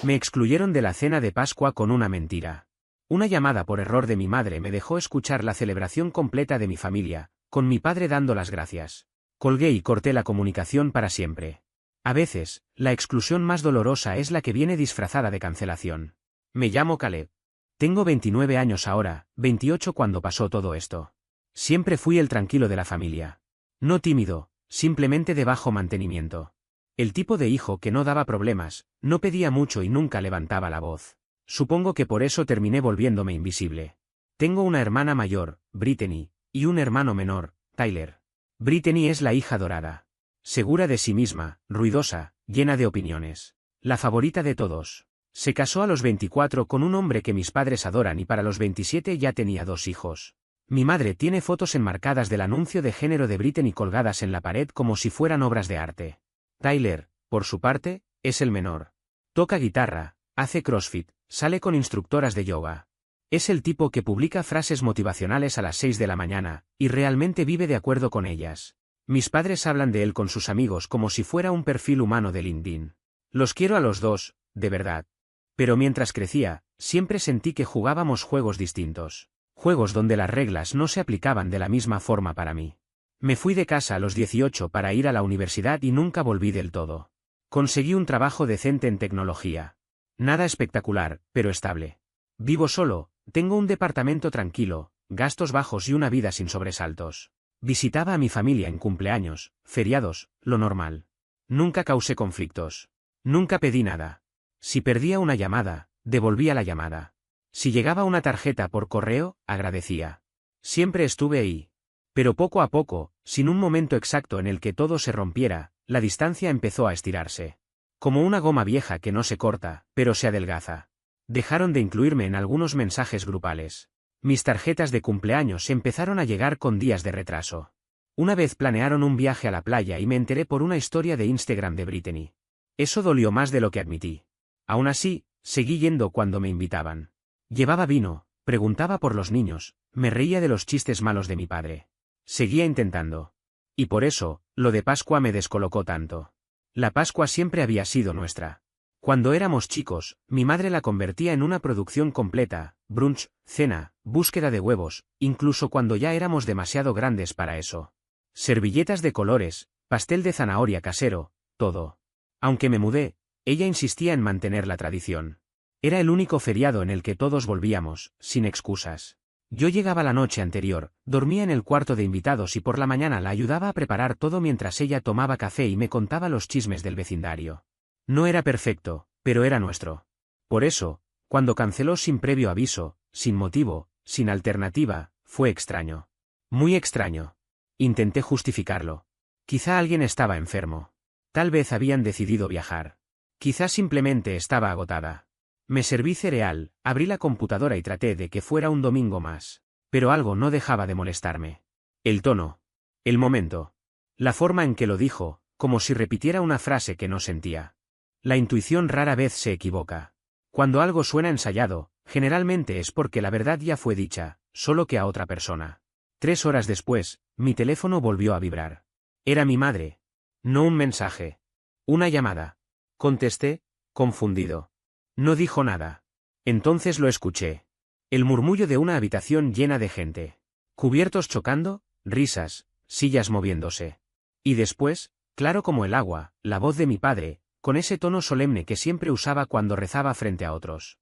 Me excluyeron de la cena de Pascua con una mentira. Una llamada por error de mi madre me dejó escuchar la celebración completa de mi familia, con mi padre dando las gracias. Colgué y corté la comunicación para siempre. A veces, la exclusión más dolorosa es la que viene disfrazada de cancelación. Me llamo Caleb. Tengo 29 años ahora, 28 cuando pasó todo esto. Siempre fui el tranquilo de la familia. No tímido, simplemente de bajo mantenimiento. El tipo de hijo que no daba problemas, no pedía mucho y nunca levantaba la voz. Supongo que por eso terminé volviéndome invisible. Tengo una hermana mayor, Brittany, y un hermano menor, Tyler. Brittany es la hija dorada. Segura de sí misma, ruidosa, llena de opiniones. La favorita de todos. Se casó a los 24 con un hombre que mis padres adoran y para los 27 ya tenía 2 hijos. Mi madre tiene fotos enmarcadas del anuncio de género de Brittany colgadas en la pared como si fueran obras de arte. Tyler, por su parte, es el menor. Toca guitarra, hace CrossFit, sale con instructoras de yoga. Es el tipo que publica frases motivacionales a las 6 de la mañana, y realmente vive de acuerdo con ellas. Mis padres hablan de él con sus amigos como si fuera un perfil humano de LinkedIn. Los quiero a los dos, de verdad. Pero mientras crecía, siempre sentí que jugábamos juegos distintos. Juegos donde las reglas no se aplicaban de la misma forma para mí. Me fui de casa a los 18 para ir a la universidad y nunca volví del todo. Conseguí un trabajo decente en tecnología. Nada espectacular, pero estable. Vivo solo, tengo un departamento tranquilo, gastos bajos y una vida sin sobresaltos. Visitaba a mi familia en cumpleaños, feriados, lo normal. Nunca causé conflictos. Nunca pedí nada. Si perdía una llamada, devolvía la llamada. Si llegaba una tarjeta por correo, agradecía. Siempre estuve ahí. Pero poco a poco, sin un momento exacto en el que todo se rompiera, la distancia empezó a estirarse. Como una goma vieja que no se corta, pero se adelgaza. Dejaron de incluirme en algunos mensajes grupales. Mis tarjetas de cumpleaños empezaron a llegar con días de retraso. Una vez planearon un viaje a la playa y me enteré por una historia de Instagram de Brittany. Eso dolió más de lo que admití. Aún así, seguí yendo cuando me invitaban. Llevaba vino, preguntaba por los niños, me reía de los chistes malos de mi padre. Seguía intentando. Y por eso, lo de Pascua me descolocó tanto. La Pascua siempre había sido nuestra. Cuando éramos chicos, mi madre la convertía en una producción completa, brunch, cena, búsqueda de huevos, incluso cuando ya éramos demasiado grandes para eso. Servilletas de colores, pastel de zanahoria casero, todo. Aunque me mudé, ella insistía en mantener la tradición. Era el único feriado en el que todos volvíamos, sin excusas. Yo llegaba la noche anterior, dormía en el cuarto de invitados y por la mañana la ayudaba a preparar todo mientras ella tomaba café y me contaba los chismes del vecindario. No era perfecto, pero era nuestro. Por eso, cuando canceló sin previo aviso, sin motivo, sin alternativa, fue extraño. Muy extraño. Intenté justificarlo. Quizá alguien estaba enfermo. Tal vez habían decidido viajar. Quizá simplemente estaba agotada. Me serví cereal, abrí la computadora y traté de que fuera un domingo más. Pero algo no dejaba de molestarme. El tono. El momento. La forma en que lo dijo, como si repitiera una frase que no sentía. La intuición rara vez se equivoca. Cuando algo suena ensayado, generalmente es porque la verdad ya fue dicha, solo que a otra persona. 3 horas después, mi teléfono volvió a vibrar. Era mi madre. No un mensaje. Una llamada. Contesté, confundido. No dijo nada. Entonces lo escuché. El murmullo de una habitación llena de gente. Cubiertos chocando, risas, sillas moviéndose. Y después, claro como el agua, la voz de mi padre, con ese tono solemne que siempre usaba cuando rezaba frente a otros.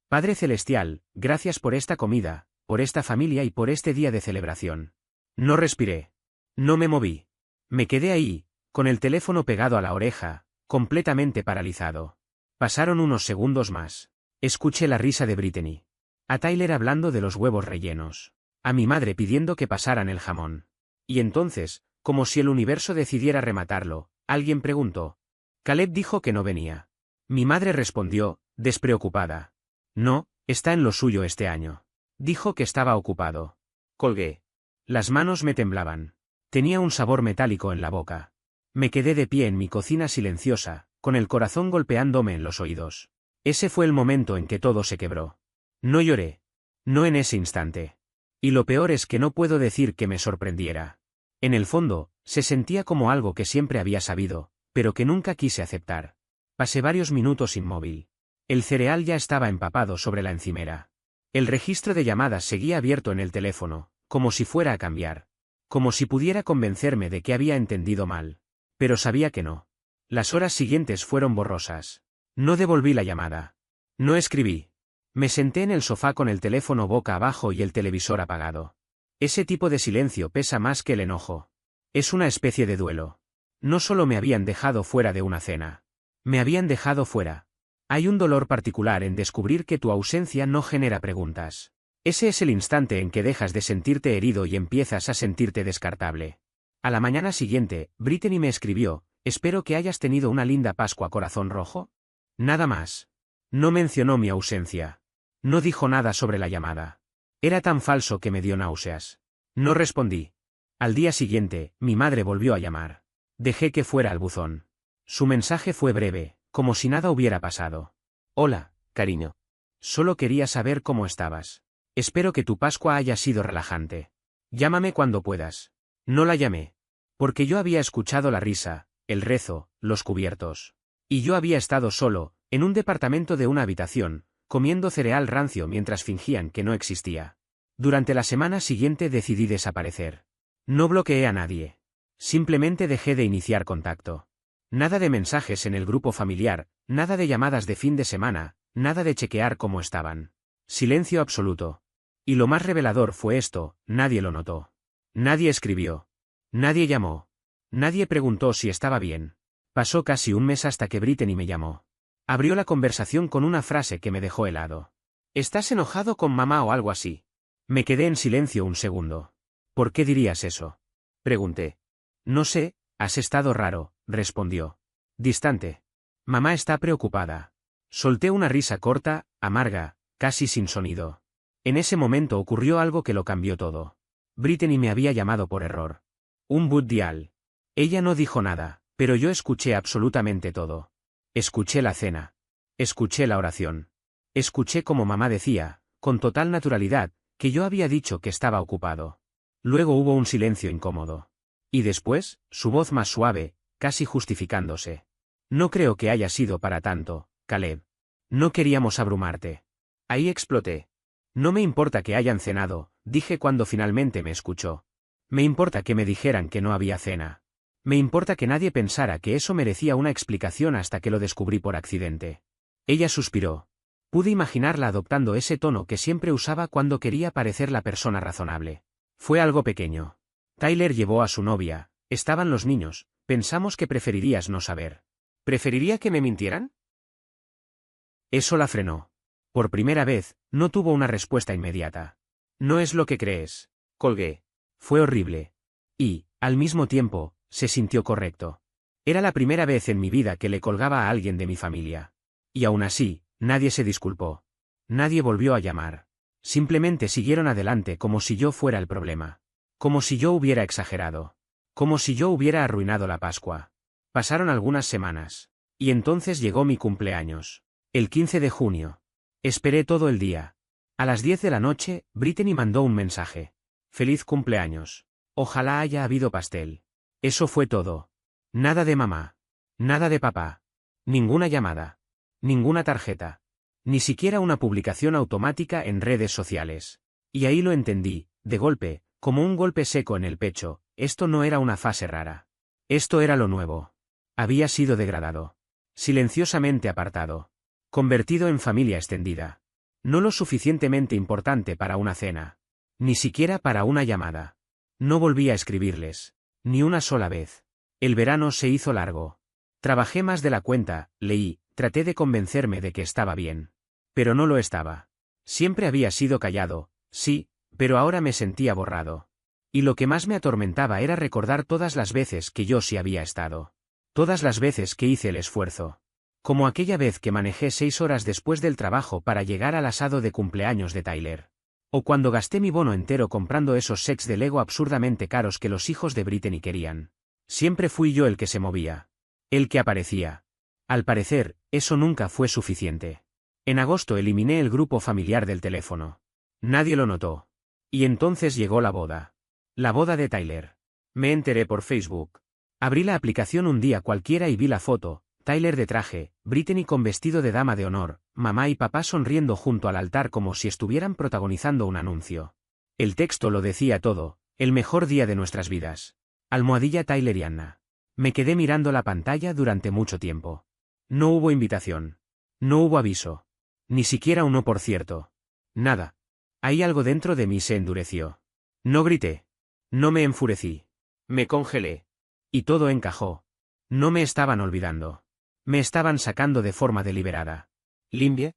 Padre Celestial, gracias por esta comida, por esta familia y por este día de celebración. No respiré. No me moví. Me quedé ahí, con el teléfono pegado a la oreja, completamente paralizado. Pasaron unos segundos más. Escuché la risa de Brittany. A Tyler hablando de los huevos rellenos. A mi madre pidiendo que pasaran el jamón. Y entonces, como si el universo decidiera rematarlo, alguien preguntó. Caleb dijo que no venía. Mi madre respondió, despreocupada. No, está en lo suyo este año. Dijo que estaba ocupado. Colgué. Las manos me temblaban. Tenía un sabor metálico en la boca. Me quedé de pie en mi cocina silenciosa, con el corazón golpeándome en los oídos. Ese fue el momento en que todo se quebró. No lloré. No en ese instante. Y lo peor es que no puedo decir que me sorprendiera. En el fondo, se sentía como algo que siempre había sabido, pero que nunca quise aceptar. Pasé varios minutos inmóvil. El cereal ya estaba empapado sobre la encimera. El registro de llamadas seguía abierto en el teléfono, como si fuera a cambiar. Como si pudiera convencerme de que había entendido mal. Pero sabía que no. Las horas siguientes fueron borrosas. No devolví la llamada. No escribí. Me senté en el sofá con el teléfono boca abajo y el televisor apagado. Ese tipo de silencio pesa más que el enojo. Es una especie de duelo. No solo me habían dejado fuera de una cena. Me habían dejado fuera. Hay un dolor particular en descubrir que tu ausencia no genera preguntas. Ese es el instante en que dejas de sentirte herido y empiezas a sentirte descartable. A la mañana siguiente, Brittany me escribió: «Espero que hayas tenido una linda Pascua, corazón rojo». Nada más. No mencionó mi ausencia. No dijo nada sobre la llamada. Era tan falso que me dio náuseas. No respondí. Al día siguiente, mi madre volvió a llamar. Dejé que fuera al buzón. Su mensaje fue breve, como si nada hubiera pasado. «Hola, cariño. Solo quería saber cómo estabas. Espero que tu Pascua haya sido relajante. Llámame cuando puedas». No la llamé. Porque yo había escuchado la risa, el rezo, los cubiertos. Y yo había estado solo, en un departamento de una habitación, comiendo cereal rancio mientras fingían que no existía. Durante la semana siguiente decidí desaparecer. No bloqueé a nadie. Simplemente dejé de iniciar contacto. Nada de mensajes en el grupo familiar, nada de llamadas de fin de semana, nada de chequear cómo estaban. Silencio absoluto. Y lo más revelador fue esto: nadie lo notó. Nadie escribió. Nadie llamó. Nadie preguntó si estaba bien. Pasó casi un mes hasta que Brittany me llamó. Abrió la conversación con una frase que me dejó helado. «¿Estás enojado con mamá o algo así?» Me quedé en silencio un segundo. «¿Por qué dirías eso?», pregunté. «No sé, has estado raro», respondió. Distante. «Mamá está preocupada». Solté una risa corta, amarga, casi sin sonido. En ese momento ocurrió algo que lo cambió todo. Brittany me había llamado por error. Un bug dial. Ella no dijo nada, pero yo escuché absolutamente todo. Escuché la cena. Escuché la oración. Escuché como mamá decía, con total naturalidad, que yo había dicho que estaba ocupado. Luego hubo un silencio incómodo. Y después, su voz más suave, casi justificándose. «No creo que haya sido para tanto, Caleb. No queríamos abrumarte». Ahí exploté. «No me importa que hayan cenado», dije cuando finalmente me escuchó. «Me importa que me dijeran que no había cena. Me importa que nadie pensara que eso merecía una explicación hasta que lo descubrí por accidente». Ella suspiró. Pude imaginarla adoptando ese tono que siempre usaba cuando quería parecer la persona razonable. «Fue algo pequeño. Tyler llevó a su novia, estaban los niños, pensamos que preferirías no saber». «¿Preferiría que me mintieran?». Eso la frenó. Por primera vez, no tuvo una respuesta inmediata. «No es lo que crees», colgué. Fue horrible. Y, al mismo tiempo, se sintió correcto. Era la primera vez en mi vida que le colgaba a alguien de mi familia. Y aún así, nadie se disculpó. Nadie volvió a llamar. Simplemente siguieron adelante como si yo fuera el problema. Como si yo hubiera exagerado. Como si yo hubiera arruinado la Pascua. Pasaron algunas semanas. Y entonces llegó mi cumpleaños. El 15 de junio. Esperé todo el día. A las 10 de la noche, Brittany mandó un mensaje. «Feliz cumpleaños. Ojalá haya habido pastel». Eso fue todo. Nada de mamá. Nada de papá. Ninguna llamada. Ninguna tarjeta. Ni siquiera una publicación automática en redes sociales. Y ahí lo entendí, de golpe, como un golpe seco en el pecho. Esto no era una fase rara. Esto era lo nuevo. Había sido degradado. Silenciosamente apartado. Convertido en familia extendida. No lo suficientemente importante para una cena. Ni siquiera para una llamada. No volví a escribirles. Ni una sola vez. El verano se hizo largo. Trabajé más de la cuenta, leí, traté de convencerme de que estaba bien. Pero no lo estaba. Siempre había sido callado, sí, pero ahora me sentía borrado. Y lo que más me atormentaba era recordar todas las veces que yo sí había estado. Todas las veces que hice el esfuerzo. Como aquella vez que manejé 6 horas después del trabajo para llegar al asado de cumpleaños de Tyler. O cuando gasté mi bono entero comprando esos sets de Lego absurdamente caros que los hijos de Brittany querían. Siempre fui yo el que se movía. El que aparecía. Al parecer, eso nunca fue suficiente. En agosto eliminé el grupo familiar del teléfono. Nadie lo notó. Y entonces llegó la boda. La boda de Tyler. Me enteré por Facebook. Abrí la aplicación un día cualquiera y vi la foto, Tyler de traje, Brittany con vestido de dama de honor, mamá y papá sonriendo junto al altar como si estuvieran protagonizando un anuncio. El texto lo decía todo, el mejor día de nuestras vidas. Almohadilla Tyleriana. Me quedé mirando la pantalla durante mucho tiempo. No hubo invitación. No hubo aviso. Ni siquiera un no por cierto. Nada. Ahí algo dentro de mí se endureció. No grité. No me enfurecí. Me congelé. Y todo encajó. No me estaban olvidando. Me estaban sacando de forma deliberada. ¿Limpie?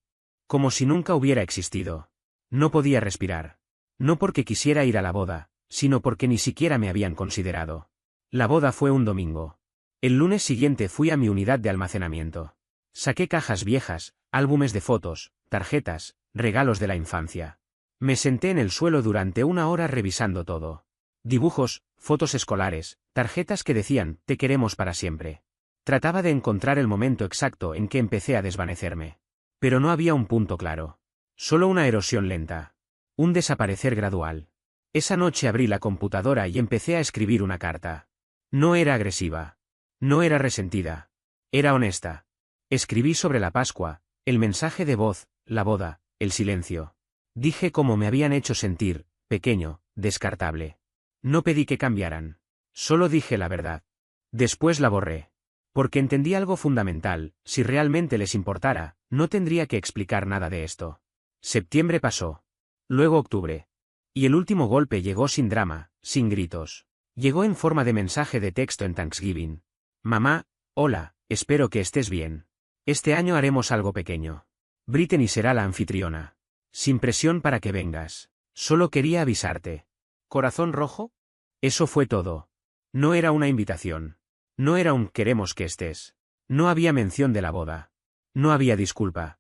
Como si nunca hubiera existido. No podía respirar. No porque quisiera ir a la boda, sino porque ni siquiera me habían considerado. La boda fue un domingo. El lunes siguiente fui a mi unidad de almacenamiento. Saqué cajas viejas, álbumes de fotos, tarjetas, regalos de la infancia. Me senté en el suelo durante una hora revisando todo. Dibujos, fotos escolares, tarjetas que decían, te queremos para siempre. Trataba de encontrar el momento exacto en que empecé a desvanecerme. Pero no había un punto claro. Solo una erosión lenta. Un desaparecer gradual. Esa noche abrí la computadora y empecé a escribir una carta. No era agresiva. No era resentida. Era honesta. Escribí sobre la Pascua, el mensaje de voz, la boda, el silencio. Dije cómo me habían hecho sentir, pequeño, descartable. No pedí que cambiaran. Solo dije la verdad. Después la borré. Porque entendí algo fundamental, si realmente les importara, no tendría que explicar nada de esto. Septiembre pasó. Luego octubre. Y el último golpe llegó sin drama, sin gritos. Llegó en forma de mensaje de texto en Thanksgiving. Mamá, hola, espero que estés bien. Este año haremos algo pequeño. Brittany será la anfitriona. Sin presión para que vengas. Solo quería avisarte. ¿Corazón rojo? Eso fue todo. No era una invitación. No era un queremos que estés. No había mención de la boda. No había disculpa.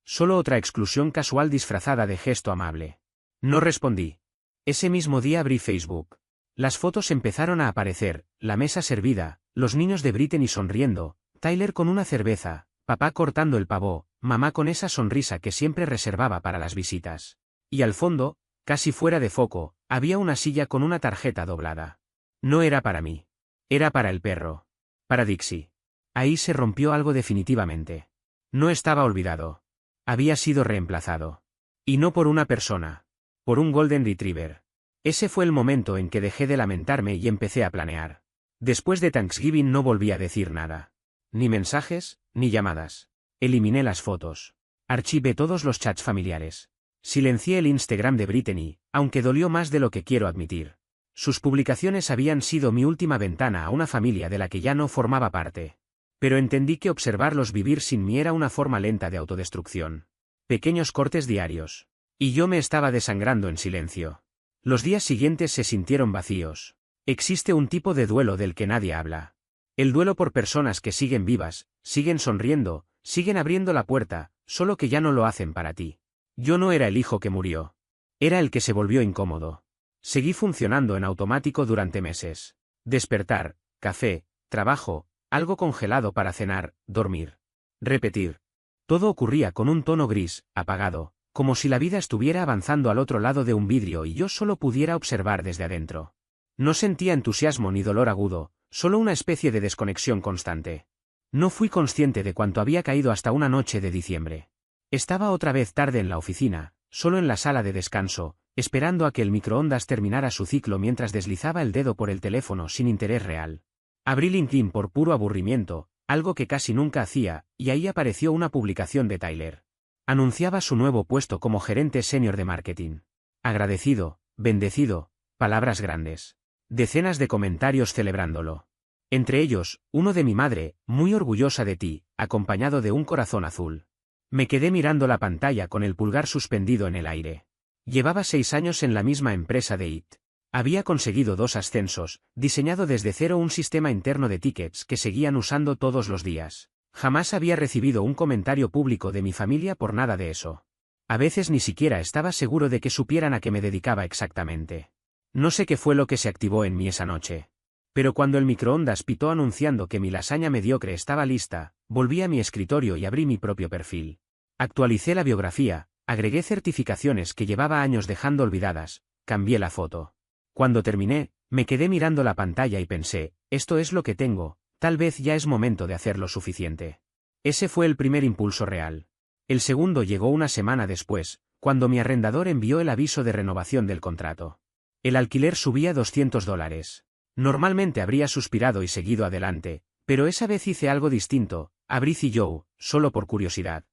Solo otra exclusión casual disfrazada de gesto amable. No respondí. Ese mismo día abrí Facebook. Las fotos empezaron a aparecer, la mesa servida, los niños de Brittany sonriendo, Tyler con una cerveza, papá cortando el pavó, mamá con esa sonrisa que siempre reservaba para las visitas. Y al fondo, casi fuera de foco, había una silla con una tarjeta doblada. No era para mí. Era para el perro. Para Dixie. Ahí se rompió algo definitivamente. No estaba olvidado. Había sido reemplazado. Y no por una persona. Por un Golden Retriever. Ese fue el momento en que dejé de lamentarme y empecé a planear. Después de Thanksgiving no volví a decir nada. Ni mensajes, ni llamadas. Eliminé las fotos. Archivé todos los chats familiares. Silencié el Instagram de Brittany, aunque dolió más de lo que quiero admitir. Sus publicaciones habían sido mi última ventana a una familia de la que ya no formaba parte. Pero entendí que observarlos vivir sin mí era una forma lenta de autodestrucción. Pequeños cortes diarios. Y yo me estaba desangrando en silencio. Los días siguientes se sintieron vacíos. Existe un tipo de duelo del que nadie habla. El duelo por personas que siguen vivas, siguen sonriendo, siguen abriendo la puerta, solo que ya no lo hacen para ti. Yo no era el hijo que murió. Era el que se volvió incómodo. Seguí funcionando en automático durante meses. Despertar, café, trabajo, algo congelado para cenar, dormir. Repetir. Todo ocurría con un tono gris, apagado, como si la vida estuviera avanzando al otro lado de un vidrio y yo solo pudiera observar desde adentro. No sentía entusiasmo ni dolor agudo, solo una especie de desconexión constante. No fui consciente de cuánto había caído hasta una noche de diciembre. Estaba otra vez tarde en la oficina, solo en la sala de descanso, esperando a que el microondas terminara su ciclo mientras deslizaba el dedo por el teléfono sin interés real. Abrí LinkedIn por puro aburrimiento, algo que casi nunca hacía, y ahí apareció una publicación de Tyler. Anunciaba su nuevo puesto como gerente senior de marketing. Agradecido, bendecido, palabras grandes. Decenas de comentarios celebrándolo. Entre ellos, uno de mi madre, muy orgullosa de ti, acompañado de un corazón azul. Me quedé mirando la pantalla con el pulgar suspendido en el aire. Llevaba 6 años en la misma empresa de IT. Había conseguido 2 ascensos, diseñado desde cero un sistema interno de tickets que seguían usando todos los días. Jamás había recibido un comentario público de mi familia por nada de eso. A veces ni siquiera estaba seguro de que supieran a qué me dedicaba exactamente. No sé qué fue lo que se activó en mí esa noche. Pero cuando el microondas pitó anunciando que mi lasaña mediocre estaba lista, volví a mi escritorio y abrí mi propio perfil. Actualicé la biografía, agregué certificaciones que llevaba años dejando olvidadas, cambié la foto. Cuando terminé, me quedé mirando la pantalla y pensé, esto es lo que tengo, Tal vez ya es momento de hacer lo suficiente. Ese fue el primer impulso real. El segundo llegó una semana después, cuando mi arrendador envió el aviso de renovación del contrato. El alquiler subía $200. Normalmente habría suspirado y seguido adelante, pero esa vez hice algo distinto, abrí Zillow, solo por curiosidad.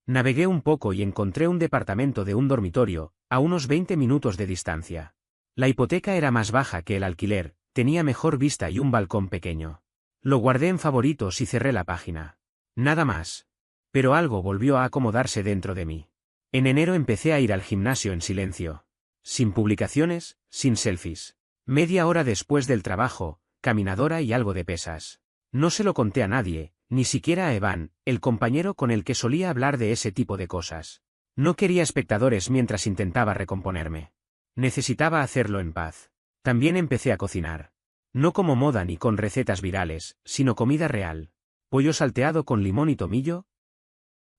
Navegué un poco y encontré un departamento de un dormitorio, a unos 20 minutos de distancia. La hipoteca era más baja que el alquiler, tenía mejor vista y un balcón pequeño. Lo guardé en favoritos y cerré la página. Nada más. Pero algo volvió a acomodarse dentro de mí. En enero empecé a ir al gimnasio en silencio. Sin publicaciones, sin selfies. Media hora después del trabajo, caminadora y algo de pesas. No se lo conté a nadie, ni siquiera a Evan, el compañero con el que solía hablar de ese tipo de cosas. No quería espectadores mientras intentaba recomponerme. Necesitaba hacerlo en paz. También empecé a cocinar. No como moda ni con recetas virales, sino comida real. Pollo salteado con limón y tomillo.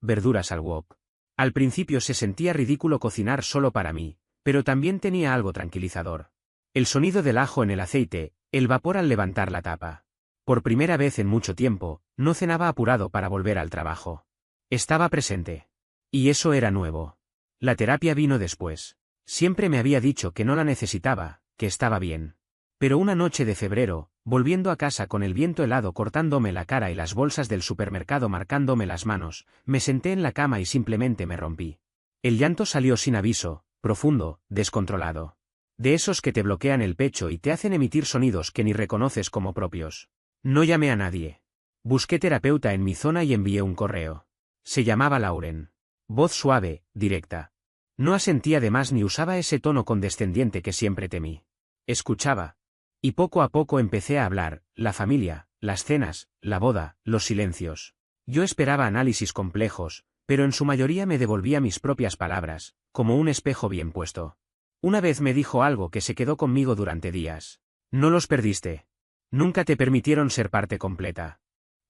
Verduras al wok. Al principio se sentía ridículo cocinar solo para mí, pero también tenía algo tranquilizador. El sonido del ajo en el aceite, el vapor al levantar la tapa. Por primera vez en mucho tiempo, no cenaba apurado para volver al trabajo. Estaba presente. Y eso era nuevo. La terapia vino después. Siempre me había dicho que no la necesitaba, que estaba bien. Pero una noche de febrero, volviendo a casa con el viento helado cortándome la cara y las bolsas del supermercado marcándome las manos, me senté en la cama y simplemente me rompí. El llanto salió sin aviso, profundo, descontrolado. De esos que te bloquean el pecho y te hacen emitir sonidos que ni reconoces como propios. No llamé a nadie. Busqué terapeuta en mi zona y envié un correo. Se llamaba Lauren. Voz suave, directa. No asentía de más ni usaba ese tono condescendiente que siempre temí. Escuchaba. Y poco a poco empecé a hablar, la familia, las cenas, la boda, los silencios. Yo esperaba análisis complejos, pero en su mayoría me devolvía mis propias palabras, como un espejo bien puesto. Una vez me dijo algo que se quedó conmigo durante días. No los perdiste. Nunca te permitieron ser parte completa.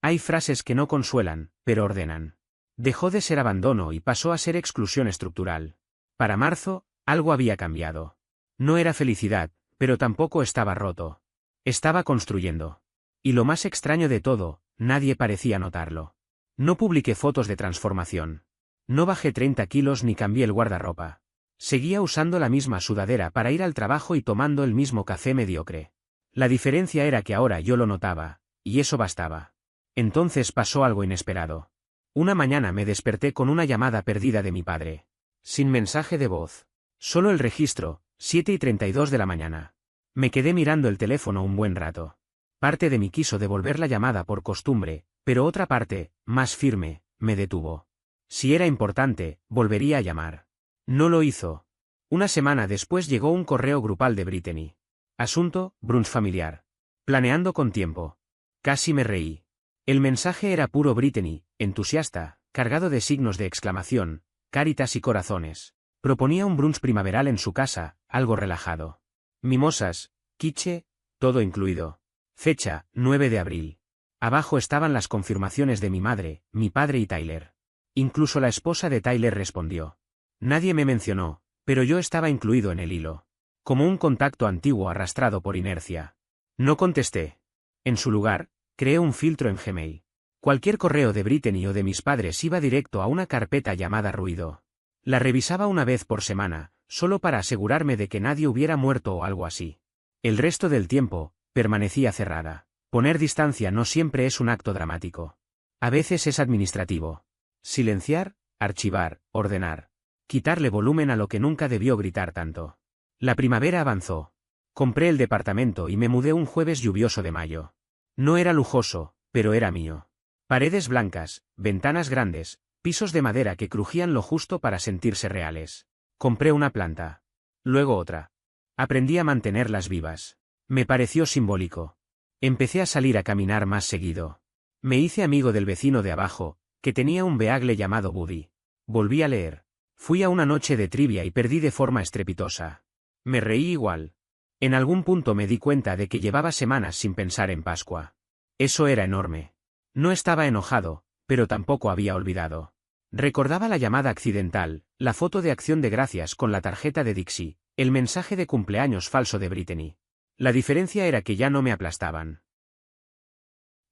Hay frases que no consuelan, pero ordenan. Dejó de ser abandono y pasó a ser exclusión estructural. Para marzo, algo había cambiado. No era felicidad, pero tampoco estaba roto. Estaba construyendo. Y lo más extraño de todo, nadie parecía notarlo. No publiqué fotos de transformación. No bajé 30 kilos ni cambié el guardarropa. Seguía usando la misma sudadera para ir al trabajo y tomando el mismo café mediocre. La diferencia era que ahora yo lo notaba, y eso bastaba. Entonces pasó algo inesperado. Una mañana me desperté con una llamada perdida de mi padre. Sin mensaje de voz. Solo el registro, 7:32 de la mañana. Me quedé mirando el teléfono un buen rato. Parte de mí quiso devolver la llamada por costumbre, pero otra parte, más firme, me detuvo. Si era importante, volvería a llamar. No lo hizo. Una semana después llegó un correo grupal de Brittany. Asunto, brunch familiar. Planeando con tiempo. Casi me reí. El mensaje era puro Brittany, entusiasta, cargado de signos de exclamación, caritas y corazones. Proponía un brunch primaveral en su casa, algo relajado. Mimosas, quiche, todo incluido. Fecha, 9 de abril. Abajo estaban las confirmaciones de mi madre, mi padre y Tyler. Incluso la esposa de Tyler respondió. Nadie me mencionó, pero yo estaba incluido en el hilo. Como un contacto antiguo arrastrado por inercia. No contesté. En su lugar, creé un filtro en Gmail. Cualquier correo de Brittany o de mis padres iba directo a una carpeta llamada ruido. La revisaba una vez por semana, solo para asegurarme de que nadie hubiera muerto o algo así. El resto del tiempo, permanecía cerrada. Poner distancia no siempre es un acto dramático. A veces es administrativo. Silenciar, archivar, ordenar. Quitarle volumen a lo que nunca debió gritar tanto. La primavera avanzó. Compré el departamento y me mudé un jueves lluvioso de mayo. No era lujoso, pero era mío. Paredes blancas, ventanas grandes, pisos de madera que crujían lo justo para sentirse reales. Compré una planta. Luego otra. Aprendí a mantenerlas vivas. Me pareció simbólico. Empecé a salir a caminar más seguido. Me hice amigo del vecino de abajo, que tenía un beagle llamado Buddy. Volví a leer. Fui a una noche de trivia y perdí de forma estrepitosa. Me reí igual. En algún punto me di cuenta de que llevaba semanas sin pensar en Pascua. Eso era enorme. No estaba enojado, pero tampoco había olvidado. Recordaba la llamada accidental, la foto de acción de gracias con la tarjeta de Dixie, el mensaje de cumpleaños falso de Brittany. La diferencia era que ya no me aplastaban.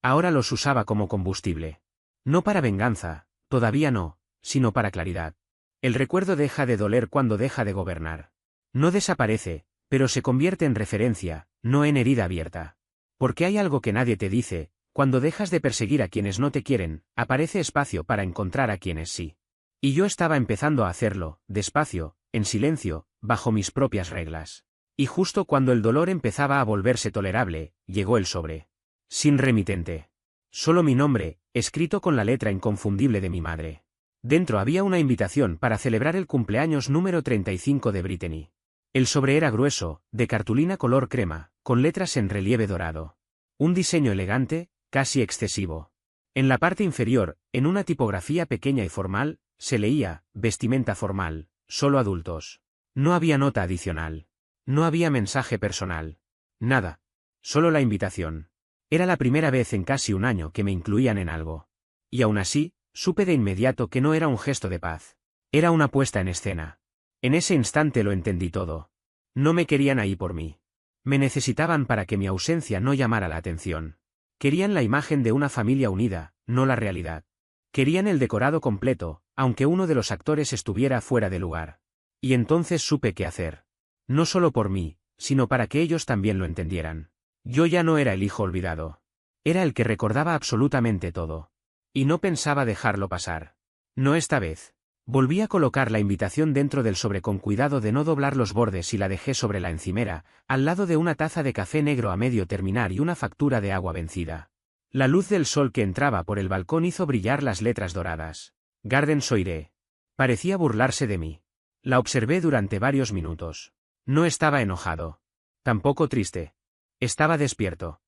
Ahora los usaba como combustible. No para venganza, todavía no, sino para claridad. El recuerdo deja de doler cuando deja de gobernar. No desaparece, pero se convierte en referencia, no en herida abierta. Porque hay algo que nadie te dice: cuando dejas de perseguir a quienes no te quieren, aparece espacio para encontrar a quienes sí. Y yo estaba empezando a hacerlo, despacio, en silencio, bajo mis propias reglas. Y justo cuando el dolor empezaba a volverse tolerable, llegó el sobre. Sin remitente. Solo mi nombre, escrito con la letra inconfundible de mi madre. Dentro había una invitación para celebrar el cumpleaños número 35 de Brittany. El sobre era grueso, de cartulina color crema, con letras en relieve dorado. Un diseño elegante, casi excesivo. En la parte inferior, en una tipografía pequeña y formal, se leía: vestimenta formal, solo adultos. No había nota adicional. No había mensaje personal. Nada. Solo la invitación. Era la primera vez en casi un año que me incluían en algo. Y aún así, supe de inmediato que no era un gesto de paz. Era una puesta en escena. En ese instante lo entendí todo. No me querían ahí por mí. Me necesitaban para que mi ausencia no llamara la atención. Querían la imagen de una familia unida, no la realidad. Querían el decorado completo, aunque uno de los actores estuviera fuera de lugar. Y entonces supe qué hacer. No solo por mí, sino para que ellos también lo entendieran. Yo ya no era el hijo olvidado. Era el que recordaba absolutamente todo. Y no pensaba dejarlo pasar. No esta vez. Volví a colocar la invitación dentro del sobre con cuidado de no doblar los bordes y la dejé sobre la encimera, al lado de una taza de café negro a medio terminar y una factura de agua vencida. La luz del sol que entraba por el balcón hizo brillar las letras doradas. Garden Soirée. Parecía burlarse de mí. La observé durante varios minutos. No estaba enojado. Tampoco triste. Estaba despierto.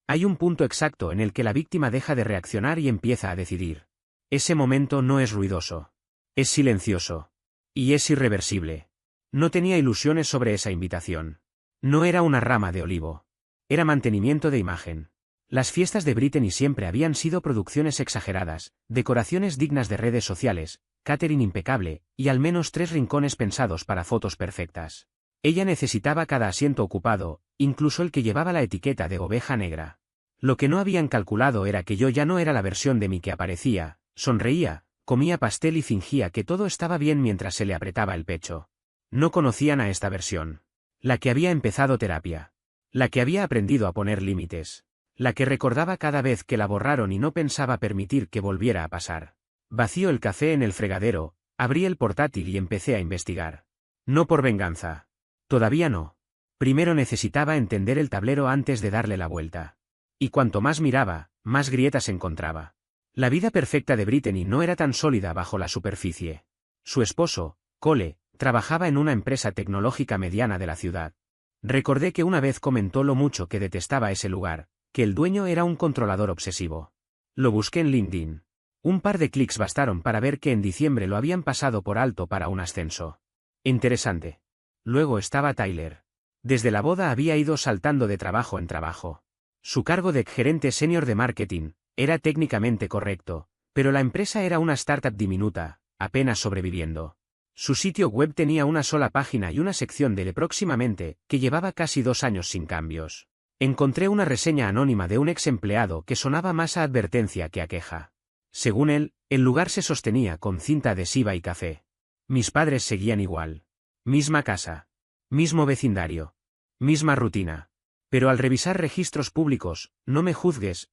Hay un punto exacto en el que la víctima deja de reaccionar y empieza a decidir. Ese momento no es ruidoso. Es silencioso. Y es irreversible. No tenía ilusiones sobre esa invitación. No era una rama de olivo. Era mantenimiento de imagen. Las fiestas de Brittany siempre habían sido producciones exageradas, decoraciones dignas de redes sociales, catering impecable, y al menos 3 rincones pensados para fotos perfectas. Ella necesitaba cada asiento ocupado, incluso el que llevaba la etiqueta de oveja negra. Lo que no habían calculado era que yo ya no era la versión de mí que aparecía, sonreía, comía pastel y fingía que todo estaba bien mientras se le apretaba el pecho. No conocían a esta versión. La que había empezado terapia. La que había aprendido a poner límites. La que recordaba cada vez que la borraron y no pensaba permitir que volviera a pasar. Vacío el café en el fregadero, abrí el portátil y empecé a investigar. No por venganza. Todavía no. Primero necesitaba entender el tablero antes de darle la vuelta. Y cuanto más miraba, más grietas encontraba. La vida perfecta de Brittany no era tan sólida bajo la superficie. Su esposo, Cole, trabajaba en una empresa tecnológica mediana de la ciudad. Recordé que una vez comentó lo mucho que detestaba ese lugar, que el dueño era un controlador obsesivo. Lo busqué en LinkedIn. Un par de clics bastaron para ver que en diciembre lo habían pasado por alto para un ascenso. Interesante. Luego estaba Tyler. Desde la boda había ido saltando de trabajo en trabajo. Su cargo de gerente senior de marketing era técnicamente correcto, pero la empresa era una startup diminuta, apenas sobreviviendo. Su sitio web tenía una sola página y una sección de próximamente, que llevaba casi 2 años sin cambios. Encontré una reseña anónima de un ex empleado que sonaba más a advertencia que a queja. Según él, el lugar se sostenía con cinta adhesiva y café. Mis padres seguían igual. Misma casa. Mismo vecindario. Misma rutina. Pero al revisar registros públicos, no me juzgues,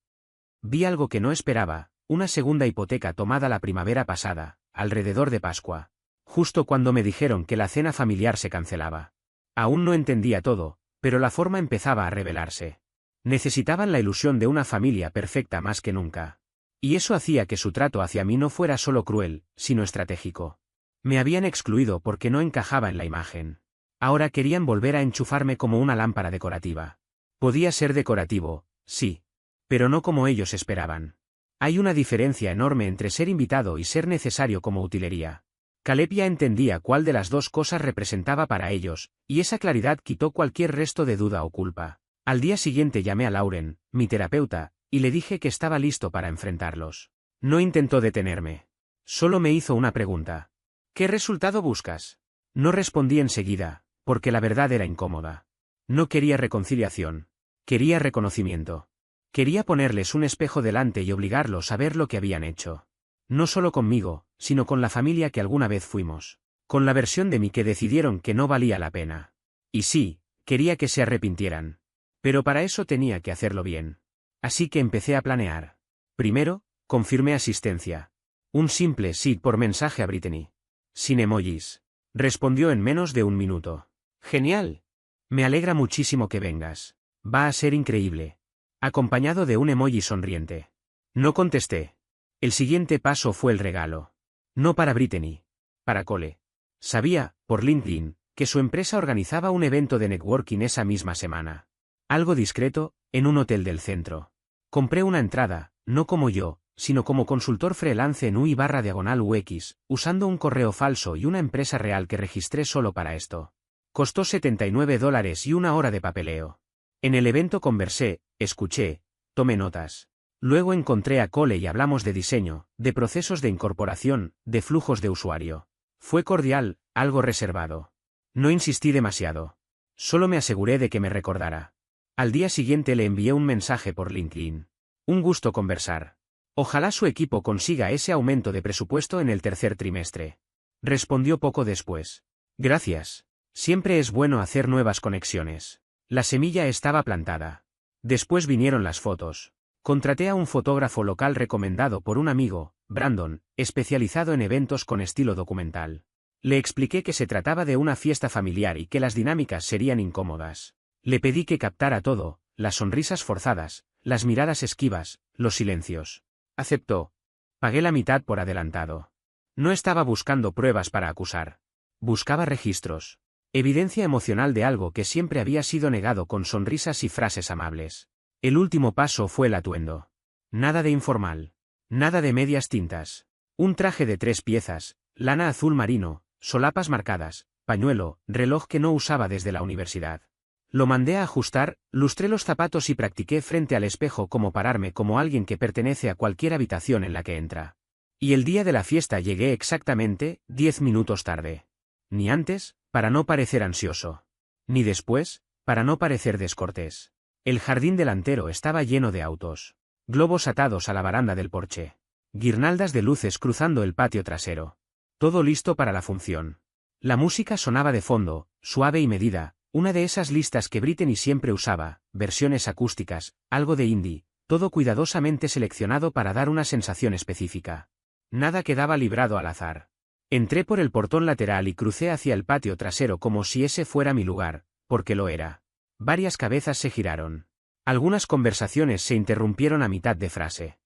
vi algo que no esperaba: una segunda hipoteca tomada la primavera pasada, alrededor de Pascua. Justo cuando me dijeron que la cena familiar se cancelaba. Aún no entendía todo, pero la forma empezaba a revelarse. Necesitaban la ilusión de una familia perfecta más que nunca. Y eso hacía que su trato hacia mí no fuera solo cruel, sino estratégico. Me habían excluido porque no encajaba en la imagen. Ahora querían volver a enchufarme como una lámpara decorativa. Podía ser decorativo, sí. Pero no como ellos esperaban. Hay una diferencia enorme entre ser invitado y ser necesario como utilería. Caleb ya entendía cuál de las dos cosas representaba para ellos, y esa claridad quitó cualquier resto de duda o culpa. Al día siguiente llamé a Lauren, mi terapeuta, y le dije que estaba listo para enfrentarlos. No intentó detenerme. Solo me hizo una pregunta. ¿Qué resultado buscas? No respondí enseguida, porque la verdad era incómoda. No quería reconciliación. Quería reconocimiento. Quería ponerles un espejo delante y obligarlos a ver lo que habían hecho. No solo conmigo, sino con la familia que alguna vez fuimos. Con la versión de mí que decidieron que no valía la pena. Y sí, quería que se arrepintieran. Pero para eso tenía que hacerlo bien. Así que empecé a planear. Primero, confirmé asistencia. Un simple sí por mensaje a Brittany. Sin emojis. Respondió en menos de un minuto. Genial. Me alegra muchísimo que vengas. Va a ser increíble. Acompañado de un emoji sonriente. No contesté. El siguiente paso fue el regalo. No para Brittany. Para Cole. Sabía, por LinkedIn, que su empresa organizaba un evento de networking esa misma semana. Algo discreto, en un hotel del centro. Compré una entrada, no como yo, sino como consultor freelance en UI/UX, usando un correo falso y una empresa real que registré solo para esto. Costó $79 y una hora de papeleo. En el evento conversé, escuché, tomé notas. Luego encontré a Cole y hablamos de diseño, de procesos de incorporación, de flujos de usuario. Fue cordial, algo reservado. No insistí demasiado. Solo me aseguré de que me recordara. Al día siguiente le envié un mensaje por LinkedIn. Un gusto conversar. Ojalá su equipo consiga ese aumento de presupuesto en el tercer trimestre. Respondió poco después. Gracias. Siempre es bueno hacer nuevas conexiones. La semilla estaba plantada. Después vinieron las fotos. Contraté a un fotógrafo local recomendado por un amigo, Brandon, especializado en eventos con estilo documental. Le expliqué que se trataba de una fiesta familiar y que las dinámicas serían incómodas. Le pedí que captara todo, las sonrisas forzadas, las miradas esquivas, los silencios. Aceptó. Pagué la mitad por adelantado. No estaba buscando pruebas para acusar. Buscaba registros. Evidencia emocional de algo que siempre había sido negado con sonrisas y frases amables. El último paso fue el atuendo. Nada de informal. Nada de medias tintas. Un traje de 3 piezas, lana azul marino, solapas marcadas, pañuelo, reloj que no usaba desde la universidad. Lo mandé a ajustar, lustré los zapatos y practiqué frente al espejo cómo pararme como alguien que pertenece a cualquier habitación en la que entra. Y el día de la fiesta llegué exactamente 10 minutos tarde. Ni antes, para no parecer ansioso. Ni después, para no parecer descortés. El jardín delantero estaba lleno de autos. Globos atados a la baranda del porche. Guirnaldas de luces cruzando el patio trasero. Todo listo para la función. La música sonaba de fondo, suave y medida, una de esas listas que Brittany siempre usaba, versiones acústicas, algo de indie, todo cuidadosamente seleccionado para dar una sensación específica. Nada quedaba librado al azar. Entré por el portón lateral y crucé hacia el patio trasero como si ese fuera mi lugar, porque lo era. Varias cabezas se giraron. Algunas conversaciones se interrumpieron a mitad de frase.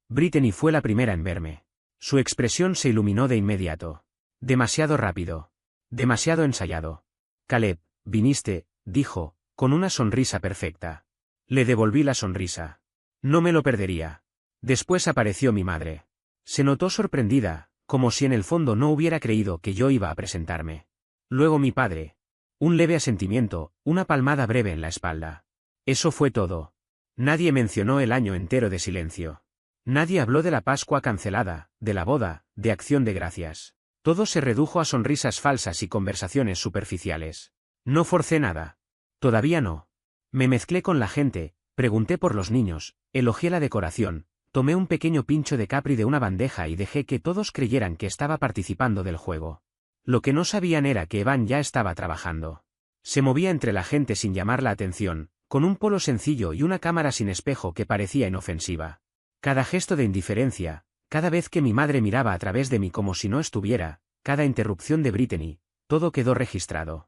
Brittany fue la primera en verme. Su expresión se iluminó de inmediato. Demasiado rápido. Demasiado ensayado. Caleb, viniste, dijo, con una sonrisa perfecta. Le devolví la sonrisa. No me lo perdería. Después apareció mi madre. Se notó sorprendida, como si en el fondo no hubiera creído que yo iba a presentarme. Luego mi padre. Un leve asentimiento, una palmada breve en la espalda. Eso fue todo. Nadie mencionó el año entero de silencio. Nadie habló de la Pascua cancelada, de la boda, de Acción de Gracias. Todo se redujo a sonrisas falsas y conversaciones superficiales. No forcé nada. Todavía no. Me mezclé con la gente, pregunté por los niños, elogié la decoración, tomé un pequeño pincho de Capri de una bandeja y dejé que todos creyeran que estaba participando del juego. Lo que no sabían era que Evan ya estaba trabajando. Se movía entre la gente sin llamar la atención, con un polo sencillo y una cámara sin espejo que parecía inofensiva. Cada gesto de indiferencia, cada vez que mi madre miraba a través de mí como si no estuviera, cada interrupción de Brittany, todo quedó registrado.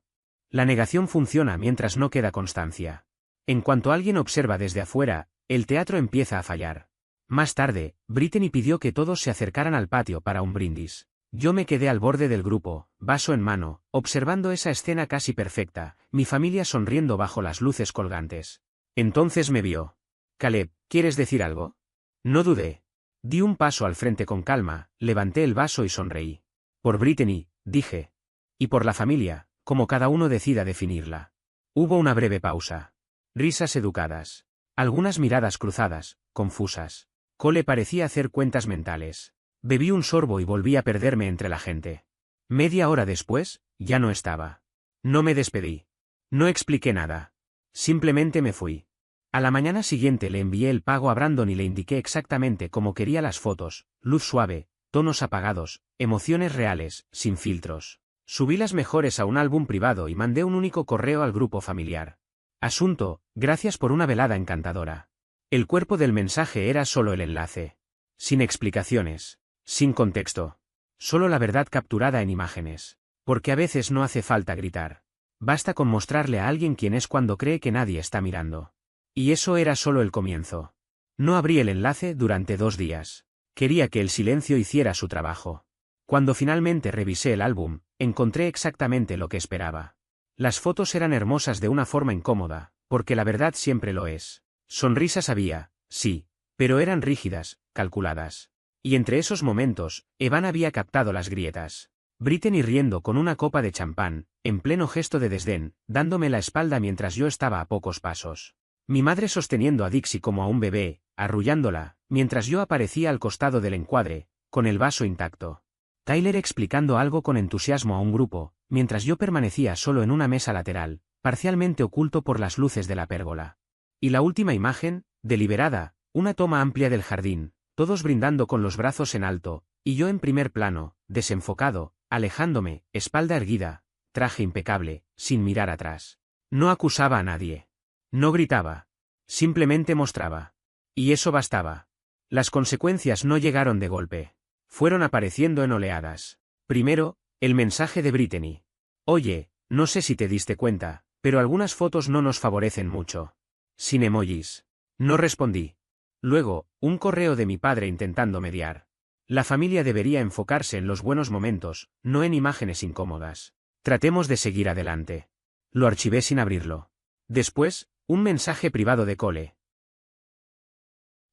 La negación funciona mientras no queda constancia. En cuanto alguien observa desde afuera, el teatro empieza a fallar. Más tarde, Brittany pidió que todos se acercaran al patio para un brindis. Yo me quedé al borde del grupo, vaso en mano, observando esa escena casi perfecta, mi familia sonriendo bajo las luces colgantes. Entonces me vio. Caleb, ¿quieres decir algo? No dudé. Di un paso al frente con calma, levanté el vaso y sonreí. Por Brittany, dije. Y por la familia, como cada uno decida definirla. Hubo una breve pausa. Risas educadas. Algunas miradas cruzadas, confusas. Cole parecía hacer cuentas mentales. Bebí un sorbo y volví a perderme entre la gente. Media hora después, ya no estaba. No me despedí. No expliqué nada. Simplemente me fui. A la mañana siguiente le envié el pago a Brandon y le indiqué exactamente cómo quería las fotos: luz suave, tonos apagados, emociones reales, sin filtros. Subí las mejores a un álbum privado y mandé un único correo al grupo familiar. Asunto: gracias por una velada encantadora. El cuerpo del mensaje era solo el enlace. Sin explicaciones. Sin contexto. Solo la verdad capturada en imágenes. Porque a veces no hace falta gritar. Basta con mostrarle a alguien quién es cuando cree que nadie está mirando. Y eso era solo el comienzo. No abrí el enlace durante 2 días. Quería que el silencio hiciera su trabajo. Cuando finalmente revisé el álbum, encontré exactamente lo que esperaba. Las fotos eran hermosas de una forma incómoda, porque la verdad siempre lo es. Sonrisas había, sí, pero eran rígidas, calculadas. Y entre esos momentos, Evan había captado las grietas. Brittany riendo con una copa de champán, en pleno gesto de desdén, dándome la espalda mientras yo estaba a pocos pasos. Mi madre sosteniendo a Dixie como a un bebé, arrullándola, mientras yo aparecía al costado del encuadre, con el vaso intacto. Tyler explicando algo con entusiasmo a un grupo, mientras yo permanecía solo en una mesa lateral, parcialmente oculto por las luces de la pérgola. Y la última imagen, deliberada, una toma amplia del jardín, todos brindando con los brazos en alto, y yo en primer plano, desenfocado, alejándome, espalda erguida, traje impecable, sin mirar atrás. No acusaba a nadie. No gritaba. Simplemente mostraba. Y eso bastaba. Las consecuencias no llegaron de golpe. Fueron apareciendo en oleadas. Primero, el mensaje de Brittany. Oye, no sé si te diste cuenta, pero algunas fotos no nos favorecen mucho. Sin emojis. No respondí. Luego, un correo de mi padre intentando mediar. La familia debería enfocarse en los buenos momentos, no en imágenes incómodas. Tratemos de seguir adelante. Lo archivé sin abrirlo. Después, un mensaje privado de Cole.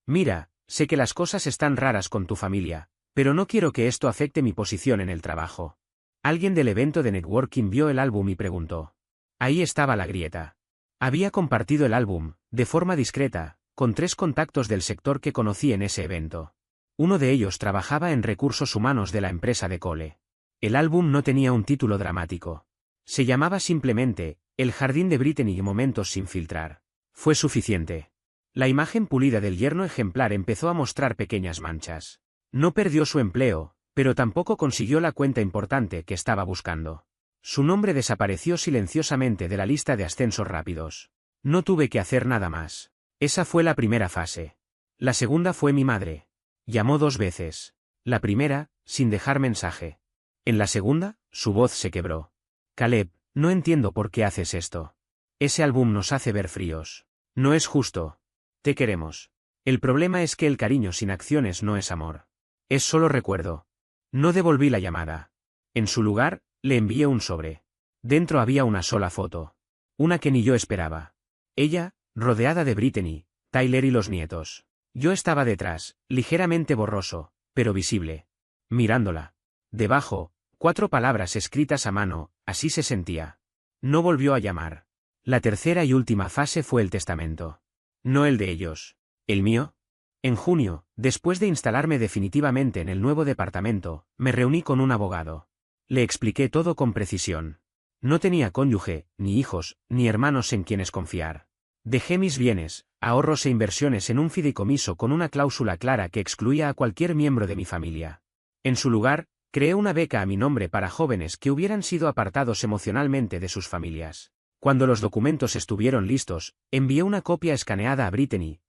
Mira, sé que las cosas están raras con tu familia, pero no quiero que esto afecte mi posición en el trabajo. Alguien del evento de networking vio el álbum y preguntó. Ahí estaba la grieta. Había compartido el álbum, de forma discreta, con 3 contactos del sector que conocí en ese evento. Uno de ellos trabajaba en recursos humanos de la empresa de Cole. El álbum no tenía un título dramático. Se llamaba simplemente, El jardín de Brittany y momentos sin filtrar. Fue suficiente. La imagen pulida del yerno ejemplar empezó a mostrar pequeñas manchas. No perdió su empleo, pero tampoco consiguió la cuenta importante que estaba buscando. Su nombre desapareció silenciosamente de la lista de ascensos rápidos. No tuve que hacer nada más. Esa fue la primera fase. La segunda fue mi madre. Llamó 2 veces. La primera, sin dejar mensaje. En la segunda, su voz se quebró. Caleb, no entiendo por qué haces esto. Ese álbum nos hace ver fríos. No es justo. Te queremos. El problema es que el cariño sin acciones no es amor. Es solo recuerdo. No devolví la llamada. En su lugar, le envié un sobre. Dentro había una sola foto. Una que ni yo esperaba. Ella, rodeada de Brittany, Tyler y los nietos. Yo estaba detrás, ligeramente borroso, pero visible. Mirándola. Debajo, 4 palabras escritas a mano, así se sentía. No volvió a llamar. La tercera y última fase fue el testamento. No el de ellos. ¿El mío? En junio, después de instalarme definitivamente en el nuevo departamento, me reuní con un abogado. Le expliqué todo con precisión. No tenía cónyuge, ni hijos, ni hermanos en quienes confiar. Dejé mis bienes, ahorros e inversiones en un fideicomiso con una cláusula clara que excluía a cualquier miembro de mi familia. En su lugar, creé una beca a mi nombre para jóvenes que hubieran sido apartados emocionalmente de sus familias. Cuando los documentos estuvieron listos, envié una copia escaneada a Brittany,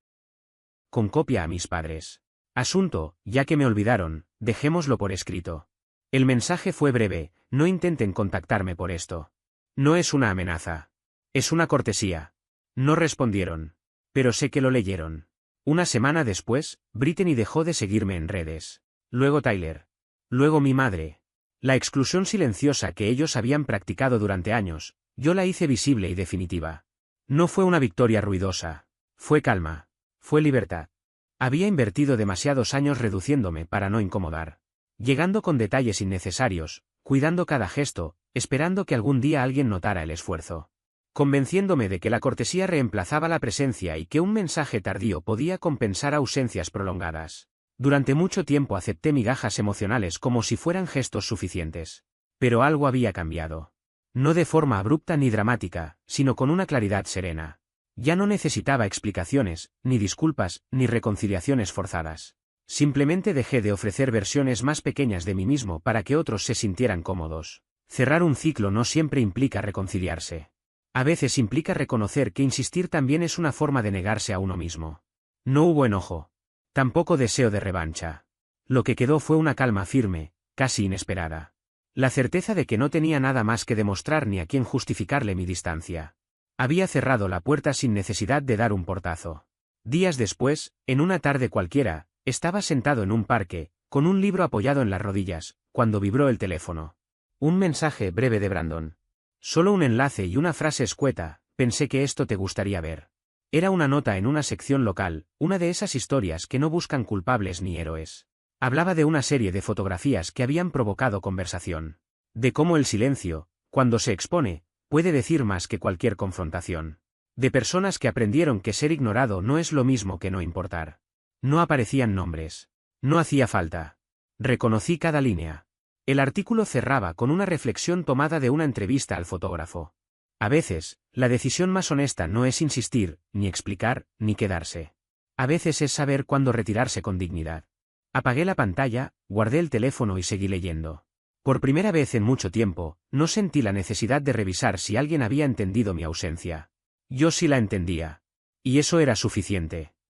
con copia a mis padres. Asunto: ya que me olvidaron, dejémoslo por escrito. El mensaje fue breve: no intenten contactarme por esto. No es una amenaza. Es una cortesía. No respondieron. Pero sé que lo leyeron. Una semana después, Brittany dejó de seguirme en redes. Luego Tyler. Luego mi madre. La exclusión silenciosa que ellos habían practicado durante años, yo la hice visible y definitiva. No fue una victoria ruidosa. Fue calma. Fue libertad. Había invertido demasiados años reduciéndome para no incomodar. Llegando con detalles innecesarios, cuidando cada gesto, esperando que algún día alguien notara el esfuerzo. Convenciéndome de que la cortesía reemplazaba la presencia y que un mensaje tardío podía compensar ausencias prolongadas. Durante mucho tiempo acepté migajas emocionales como si fueran gestos suficientes. Pero algo había cambiado. No de forma abrupta ni dramática, sino con una claridad serena. Ya no necesitaba explicaciones, ni disculpas, ni reconciliaciones forzadas. Simplemente dejé de ofrecer versiones más pequeñas de mí mismo para que otros se sintieran cómodos. Cerrar un ciclo no siempre implica reconciliarse. A veces implica reconocer que insistir también es una forma de negarse a uno mismo. No hubo enojo. Tampoco deseo de revancha. Lo que quedó fue una calma firme, casi inesperada. La certeza de que no tenía nada más que demostrar ni a quién justificarle mi distancia. Había cerrado la puerta sin necesidad de dar un portazo. Días después, en una tarde cualquiera, estaba sentado en un parque, con un libro apoyado en las rodillas, cuando vibró el teléfono. Un mensaje breve de Brandon. Solo un enlace y una frase escueta: pensé que esto te gustaría ver. Era una nota en una sección local, una de esas historias que no buscan culpables ni héroes. Hablaba de una serie de fotografías que habían provocado conversación. De cómo el silencio, cuando se expone, puede decir más que cualquier confrontación. De personas que aprendieron que ser ignorado no es lo mismo que no importar. No aparecían nombres. No hacía falta. Reconocí cada línea. El artículo cerraba con una reflexión tomada de una entrevista al fotógrafo. A veces, la decisión más honesta no es insistir, ni explicar, ni quedarse. A veces es saber cuándo retirarse con dignidad. Apagué la pantalla, guardé el teléfono y seguí leyendo. Por primera vez en mucho tiempo, no sentí la necesidad de revisar si alguien había entendido mi ausencia. Yo sí la entendía. Y eso era suficiente.